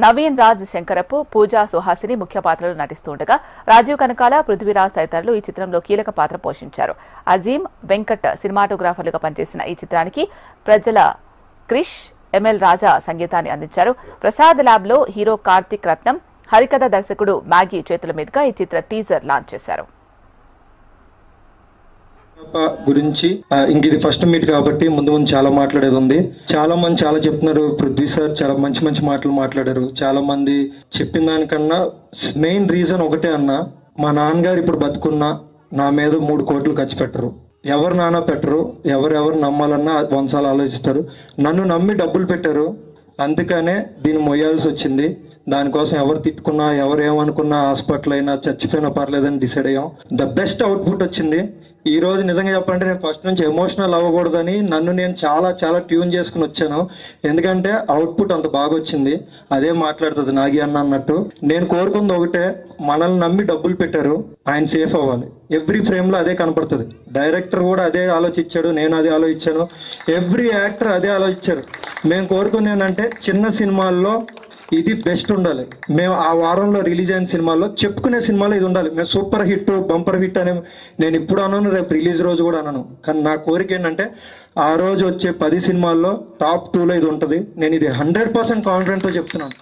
నవీన్ రాజ్ శంకరపు, పూజా సుహాసిని ముఖ్య పాత్రలు నటిస్తుండగా రాజీవ్ కనకాల, పృథ్వీరాజ్ తదితరులు ఈ చిత్రంలో కీలక పాత్ర పోషించారు. అజీం, వెంకట్ సినిమాటోగ్రాఫర్లుగా పనిచేసిన ఈ చిత్రానికి ప్రజల క్రిష్, ఎంఎల్ రాజా సంగీతాన్ని అందించారు. ప్రసాద్ ల్యాబ్ లో హీరో కార్తిక్ రత్నం, హరికథ దర్శకుడు మ్యాగీ చేతుల మీదుగా ఈ చిత్ర టీజర్ లాంచ్ చేశారు. గురించి ఇంక ఇది ఫస్ట్ మీట్ కాబట్టి ముందు చాలా మాట్లాడేది ఉంది. చాలా మంది చాలా చెప్తున్నారు. పృథ్వీ సార్ చాలా మంచి మాటలు మాట్లాడారు. చాలా మంది చెప్పిన దానికన్నా మెయిన్ రీజన్ ఒకటే అన్న, మా నాన్నగారు ఇప్పుడు బతుకున్నా నా మీద 3 కోట్లు ఖర్చు పెట్టరు. ఎవరు నాన్న పెట్టరు. ఎవరెవరు నమ్మాలన్నా 100 సార్లు ఆలోచిస్తారు. నన్ను నమ్మి డబ్బులు పెట్టారు. అందుకనే దీన్ని మొయ్యాల్సి వచ్చింది. దానికోసం ఎవరు తిట్టుకున్నా, ఎవరు ఏమనుకున్నా, హాస్పిటల్ అయినా చచ్చిపోయినా పర్లేదని డిసైడ్ అయ్యాం. ద బెస్ట్ అవుట్పుట్ వచ్చింది. ఈ రోజు నిజంగా చెప్పాలంటే నేను ఫస్ట్ నుంచి ఎమోషనల్ అవ్వకూడదని నన్ను నేను చాలా ట్యూన్ చేసుకుని వచ్చాను. ఎందుకంటే అవుట్పుట్ అంత బాగా వచ్చింది. అదే మాట్లాడుతుంది నాగి అన్న అన్నట్టు. నేను కోరుకుంది ఒకటే, మనల్ని నమ్మి డబ్బులు పెట్టారు, ఆయన సేఫ్ అవ్వాలి. ఎవ్రీ ఫ్రేమ్ లో అదే కనపడుతుంది. డైరెక్టర్ కూడా అదే ఆలోచించాడు, నేను అదే ఆలోచించాను, ఎవ్రీ యాక్టర్ అదే ఆలోచించారు. మేము కోరుకునే ఏంటంటే చిన్న సినిమాల్లో ఇది బెస్ట్ ఉండాలి. మేము ఆ వారంలో రిలీజ్ అయిన సినిమాల్లో చెప్పుకునే సినిమాలో ఇది ఉండాలి. మేము సూపర్ హిట్, బంపర్ హిట్ అని నేను ఇప్పుడు అనను, రేపు రిలీజ్ రోజు కూడా అనను. కానీ నా కోరిక ఏంటంటే ఆ రోజు వచ్చే 10 సినిమాల్లో టాప్ 2లో ఇది ఉంటుంది. నేను ఇది 100% కాన్ఫిడెంట్తో చెప్తున్నాను.